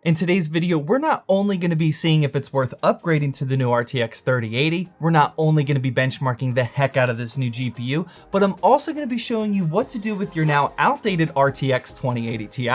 In today's video, we're not only going to be seeing if it's worth upgrading to the new RTX 3080, we're not only going to be benchmarking the heck out of this new GPU, but I'm also going to be showing you what to do with your now outdated RTX 2080 Ti.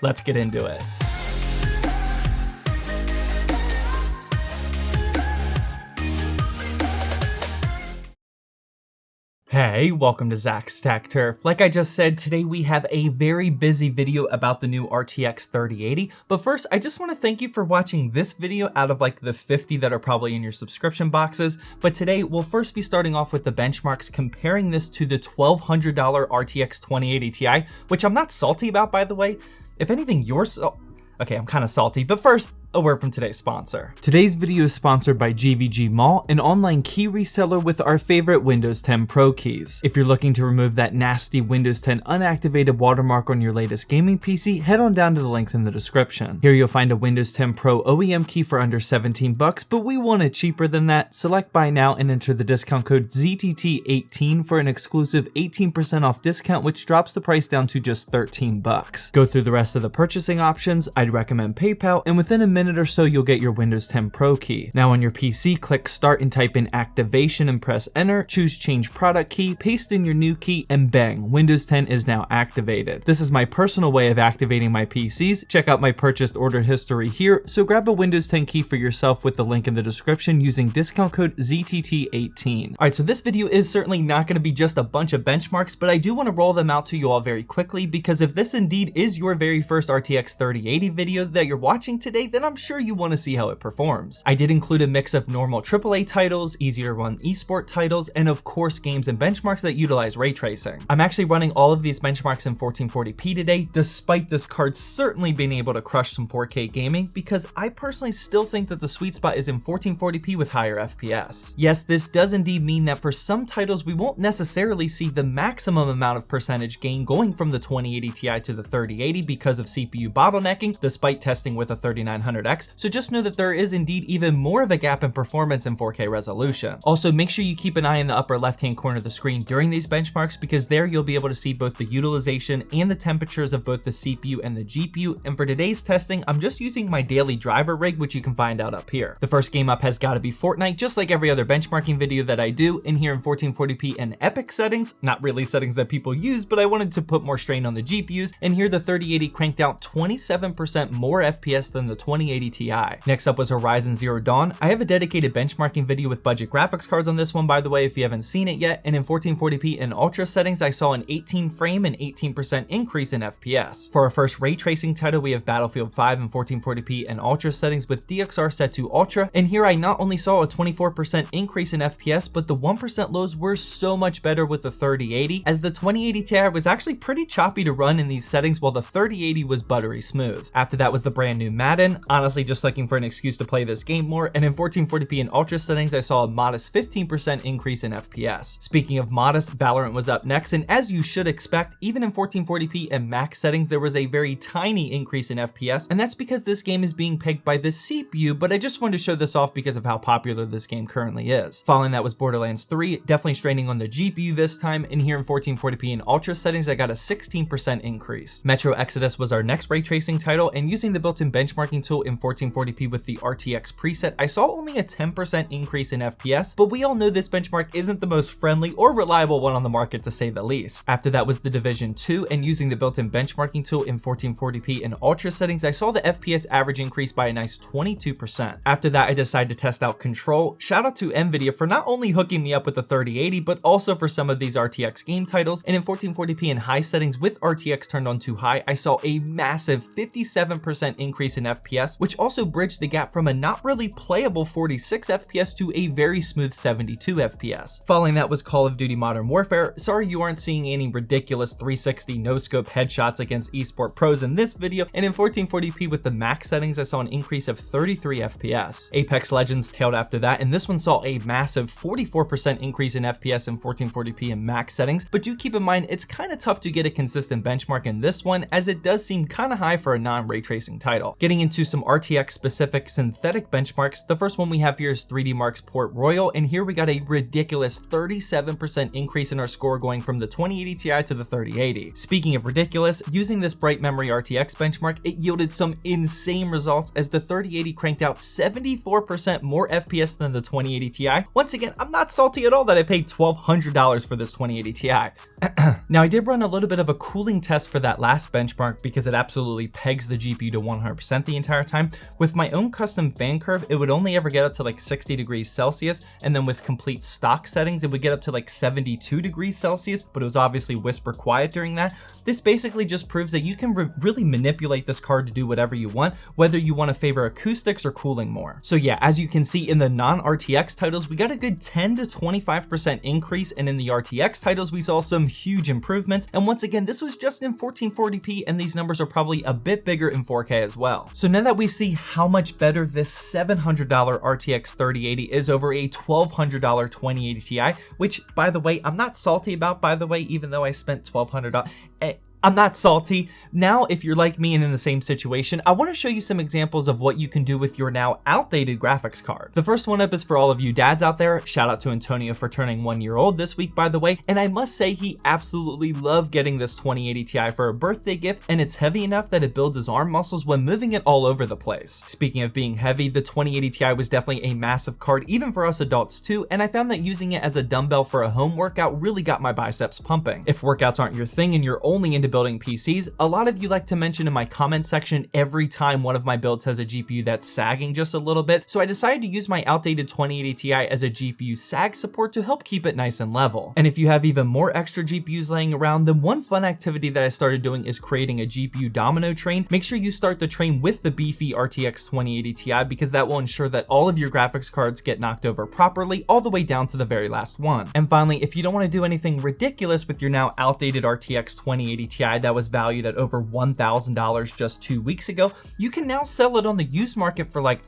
Let's get into it. Hey, welcome to Zach's Tech Turf. Like I just said, today we have a very busy video about the new RTX 3080, but first I just want to thank you for watching this video out of like the 50 that are probably in your subscription boxes. But today we'll first be starting off with the benchmarks, comparing this to the $1,200 RTX 2080 Ti, which I'm not salty about, by the way. If anything, okay, I'm kind of salty, but first, a word from today's sponsor. Today's video is sponsored by GVGMall, an online key reseller with our favorite Windows 10 Pro keys. If you're looking to remove that nasty Windows 10 unactivated watermark on your latest gaming PC, head on down to the links in the description. Here you'll find a Windows 10 Pro OEM key for under $17, but we want it cheaper than that. Select buy now and enter the discount code ZTT18 for an exclusive 18% off discount, which drops the price down to just $13. Go through the rest of the purchasing options. I'd recommend PayPal, and within a minute or so you'll get your Windows 10 Pro key. Now on your PC, click start and type in activation and press enter, choose change product key, paste in your new key, and bang, Windows 10 is now activated. This is my personal way of activating my PCs. Check out my purchased order history here, so grab a Windows 10 key for yourself with the link in the description using discount code ZTT18. Alright, so this video is certainly not going to be just a bunch of benchmarks, but I do want to roll them out to you all very quickly, because if this indeed is your very first RTX 3080 video that you're watching today, then I'm sure you want to see how it performs. I did include a mix of normal AAA titles, easier to run esport titles, and of course games and benchmarks that utilize ray tracing. I'm actually running all of these benchmarks in 1440p today, despite this card certainly being able to crush some 4K gaming, because I personally still think that the sweet spot is in 1440p with higher FPS. Yes, this does indeed mean that for some titles we won't necessarily see the maximum amount of percentage gain going from the 2080 Ti to the 3080 because of CPU bottlenecking, despite testing with a 3900X, so just know that there is indeed even more of a gap in performance in 4K resolution. Also, make sure you keep an eye in the upper left hand corner of the screen during these benchmarks, because there you'll be able to see both the utilization and the temperatures of both the CPU and the GPU, and for today's testing I'm just using my daily driver rig, which you can find out up here. The first game up has got to be Fortnite, just like every other benchmarking video that I do, in here in 1440p and epic settings, not really settings that people use, but I wanted to put more strain on the GPUs, and here the 3080 cranked out 27% more FPS than the 2080 Ti. Next up was Horizon Zero Dawn. I have a dedicated benchmarking video with budget graphics cards on this one, by the way, if you haven't seen it yet, and in 1440p and ultra settings I saw an 18 frame and 18% increase in FPS. For our first ray tracing title, we have Battlefield 5 in 1440p and ultra settings with DXR set to ultra, and here I not only saw a 24% increase in FPS, but the 1% lows were so much better with the 3080, as the 2080 Ti was actually pretty choppy to run in these settings while the 3080 was buttery smooth. After that was the brand new Madden, honestly just looking for an excuse to play this game more, and in 1440p and ultra settings I saw a modest 15% increase in FPS. Speaking of modest, Valorant was up next, and as you should expect, even in 1440p and max settings there was a very tiny increase in FPS, and that's because this game is being pegged by the CPU, but I just wanted to show this off because of how popular this game currently is. Following that was Borderlands 3, definitely straining on the GPU this time, and here in 1440p and ultra settings I got a 16% increase. Metro Exodus was our next ray tracing title, and using the built-in benchmarking tool in 1440p with the RTX preset, I saw only a 10% increase in FPS, but we all know this benchmark isn't the most friendly or reliable one on the market, to say the least. After that was The Division 2, and using the built-in benchmarking tool in 1440p and ultra settings, I saw the FPS average increase by a nice 22%. After that, I decided to test out Control. Shout out to Nvidia for not only hooking me up with the 3080, but also for some of these RTX game titles, and in 1440p and high settings with RTX turned on to high, I saw a massive 57% increase in FPS, which also bridged the gap from a not really playable 46 FPS to a very smooth 72 FPS. Following that was Call of Duty Modern Warfare. Sorry you aren't seeing any ridiculous 360 no-scope headshots against esport pros in this video, and in 1440p with the max settings I saw an increase of 33 FPS. Apex Legends tailed after that, and this one saw a massive 44% increase in FPS in 1440p and max settings, but do keep in mind it's kind of tough to get a consistent benchmark in this one, as it does seem kind of high for a non-ray tracing title. Getting into some RTX specific synthetic benchmarks. The first one we have here is 3D Mark's Port Royal, and here we got a ridiculous 37% increase in our score going from the 2080 Ti to the 3080. Speaking of ridiculous, using this Bright Memory RTX benchmark, it yielded some insane results as the 3080 cranked out 74% more FPS than the 2080 Ti. Once again, I'm not salty at all that I paid $1,200 for this 2080 Ti. Now, I did run a little bit of a cooling test for that last benchmark because it absolutely pegs the GPU to 100% the entire time. With my own custom fan curve, it would only ever get up to like 60 degrees Celsius, and then with complete stock settings, it would get up to like 72 degrees Celsius, but it was obviously whisper quiet during that. This basically just proves that you can really manipulate this card to do whatever you want, whether you want to favor acoustics or cooling more. So yeah, as you can see in the non-RTX titles, we got a good 10 to 25% increase, and in the RTX titles, we saw some huge improvements. And once again, this was just in 1440p, and these numbers are probably a bit bigger in 4K as well. So now that we see how much better this $700 RTX 3080 is over a $1,200 2080 Ti, which, by the way, I'm not salty about, by the way, even though I spent $1,200. I'm not salty. Now, if you're like me and in the same situation, I want to show you some examples of what you can do with your now outdated graphics card. The first one up is for all of you dads out there. Shout out to Antonio for turning 1 year old this week, by the way. And I must say he absolutely loved getting this 2080 Ti for a birthday gift, and it's heavy enough that it builds his arm muscles when moving it all over the place. Speaking of being heavy, the 2080 Ti was definitely a massive card, even for us adults too, and I found that using it as a dumbbell for a home workout really got my biceps pumping. If workouts aren't your thing and you're only into building PCs, a lot of you like to mention in my comment section every time one of my builds has a GPU that's sagging just a little bit, so I decided to use my outdated 2080 Ti as a GPU sag support to help keep it nice and level. And if you have even more extra GPUs laying around, then one fun activity that I started doing is creating a GPU domino train. Make sure you start the train with the beefy RTX 2080 Ti because that will ensure that all of your graphics cards get knocked over properly all the way down to the very last one. And finally, if you don't want to do anything ridiculous with your now outdated RTX 2080 Ti that was valued at over $1,000 just 2 weeks ago, you can now sell it on the used market for like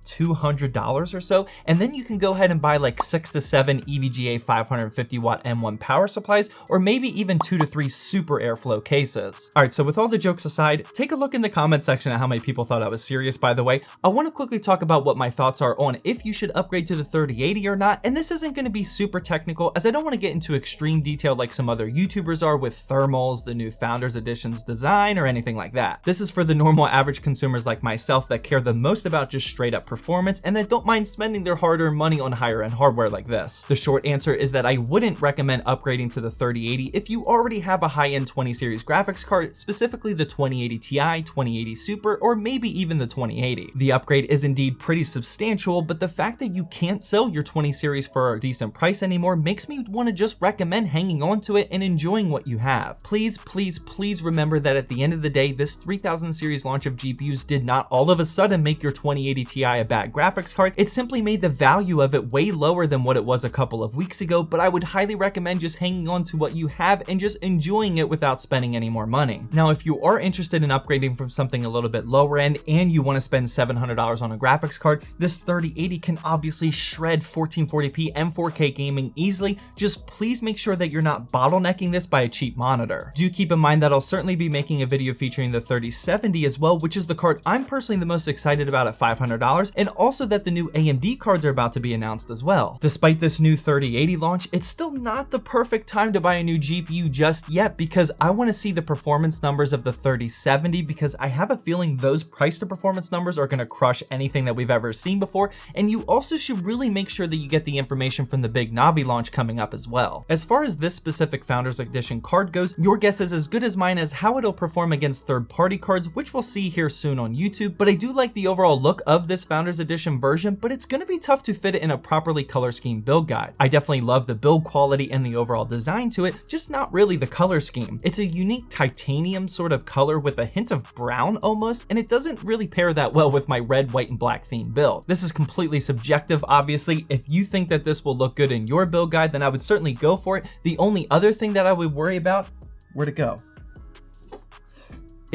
$200 or so, and then you can go ahead and buy like 6 to 7 EVGA 550 watt M1 power supplies, or maybe even 2 to 3 super airflow cases. All right, so with all the jokes aside, take a look in the comment section at how many people thought I was serious, by the way. I want to quickly talk about what my thoughts are on if you should upgrade to the 3080 or not, and this isn't going to be super technical as I don't want to get into extreme detail like some other YouTubers are with thermals, the new Founders Edition's design, or anything like that. This is for the normal average consumers like myself that care the most about just straight up performance and that don't mind spending their hard-earned money on higher end hardware like this. The short answer is that I wouldn't recommend upgrading to the 3080 if you already have a high-end 20 series graphics card, specifically the 2080 Ti, 2080 Super, or maybe even the 2080. The upgrade is indeed pretty substantial, but the fact that you can't sell your 20 series for a decent price anymore makes me want to just recommend hanging on to it and enjoying what you have. Please, please, please remember that at the end of the day, this 3000 series launch of GPUs did not all of a sudden make your 2080 Ti a bad graphics card. It simply made the value of it way lower than what it was a couple of weeks ago, but I would highly recommend just hanging on to what you have and just enjoying it without spending any more money. Now, if you are interested in upgrading from something a little bit lower end and you want to spend $700 on a graphics card, this 3080 can obviously shred 1440p and 4K gaming easily. Just please make sure that you're not bottlenecking this by a cheap monitor. Do keep in mind that I'll certainly be making a video featuring the 3070 as well, which is the card I'm personally the most excited about at $500, and also that the new AMD cards are about to be announced as well. Despite this new 3080 launch, it's still not the perfect time to buy a new GPU just yet because I want to see the performance numbers of the 3070 because I have a feeling those price to performance numbers are going to crush anything that we've ever seen before, and you also should really make sure that you get the information from the big Navi launch coming up as well. As far as this specific Founders Edition card goes, your guess is as good as mine as how it'll perform against third-party cards, which we'll see here soon on YouTube, but I do like the overall look of this Founders Edition version, but it's going to be tough to fit it in a properly color scheme build guide. I definitely love the build quality and the overall design to it, just not really the color scheme. It's a unique titanium sort of color with a hint of brown almost, and it doesn't really pair that well with my red, white, and black theme build. This is completely subjective, obviously. If you think that this will look good in your build guide, then I would certainly go for it. The only other thing that I would worry about, where'd it go?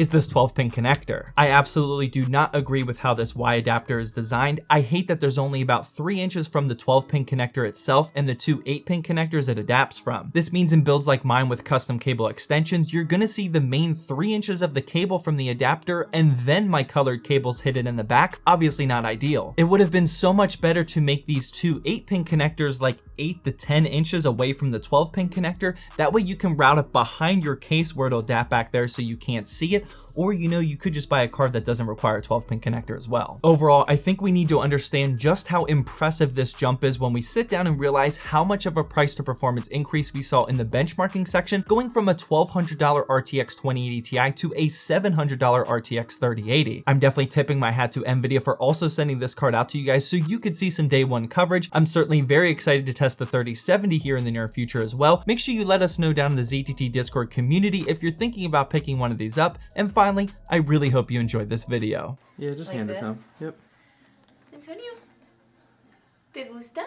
is this 12-pin connector. I absolutely do not agree with how this Y adapter is designed. I hate that there's only about 3 inches from the 12-pin connector itself and the 2 8-pin connectors it adapts from. This means in builds like mine with custom cable extensions, you're gonna see the main 3 inches of the cable from the adapter and then my colored cables hidden in the back. Obviously not ideal. It would have been so much better to make these 2 8-pin connectors like 8 to 10 inches away from the 12-pin connector. That way you can route it behind your case where it'll adapt back there so you can't see it, or you could just buy a card that doesn't require a 12-pin connector as well. Overall, I think we need to understand just how impressive this jump is when we sit down and realize how much of a price to performance increase we saw in the benchmarking section, going from a $1,200 RTX 2080 Ti to a $700 RTX 3080. I'm definitely tipping my hat to NVIDIA for also sending this card out to you guys so you could see some day one coverage. I'm certainly very excited to test the 3070 here in the near future as well. Make sure you let us know down in the ZTT Discord community if you're thinking about picking one of these up. And finally, I really hope you enjoyed this video. Yeah, just Like hand this? us home. Yep. Antonio, ¿te gusta?